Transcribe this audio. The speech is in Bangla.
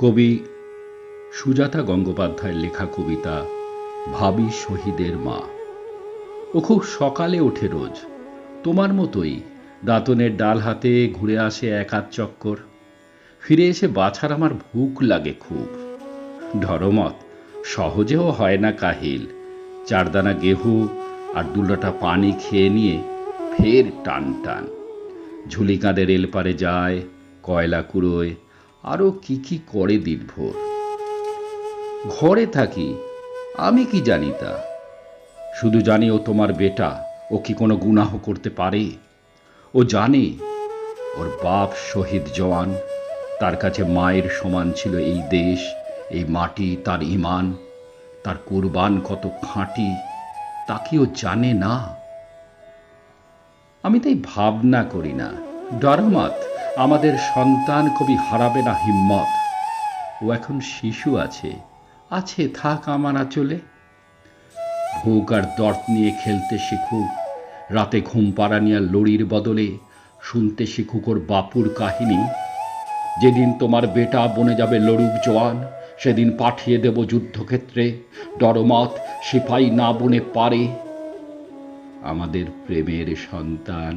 কবি সুজাতা গঙ্গোপাধ্যায়ের লেখা কবিতা ভাবি শহীদের মা। ও খুব সকালে ওঠে রোজ, তোমার মতোই দাঁতনের ডাল হাতে ঘুরে আসে এক আধ চক্কর। ফিরে এসে বাছার আমার ভুক লাগে খুব। ধরমত সহজেও হয় না কাহিল, চারদানা গেহু আর দুলোটা পানি খেয়ে নিয়ে ফের টান টান। ঝুলি কাঁধে রেলপারে যায়, কয়লা কুড়োয়, আরও কি কি করে দিনভর। ঘরে থাকি, আমি কি জানি তা? শুধু জানি ও তোমার বেটা, ও কি কোনো গুনাহ করতে পারে? ও জানে ওর বাপ শহীদ জওয়ান, তার কাছে মায়ের সমান ছিল এই দেশ, এই মাটি, তার ইমান, তার কুরবান কত খাঁটি, তা কি ও জানে না? আমি তাই ভাবনা করি না, ডরামাত আমাদের সন্তান কবি হারাবে না হিম্মত। ও এখন শিশু আছে, আছে থাক আমার আঁচলে। ভোগ আর দর্দ নিয়ে খেলতে শিখুক, রাতে ঘুম পাড়ানিয়া লড়ির বদলে শুনতে শিখুক ওর বাপুর কাহিনী। যেদিন তোমার বেটা বনে যাবে লড়ুক জওয়ান, সেদিন পাঠিয়ে দেব যুদ্ধক্ষেত্রে, ডরমত সিপাই না বনে পারে। আমাদের প্রেমের সন্তান।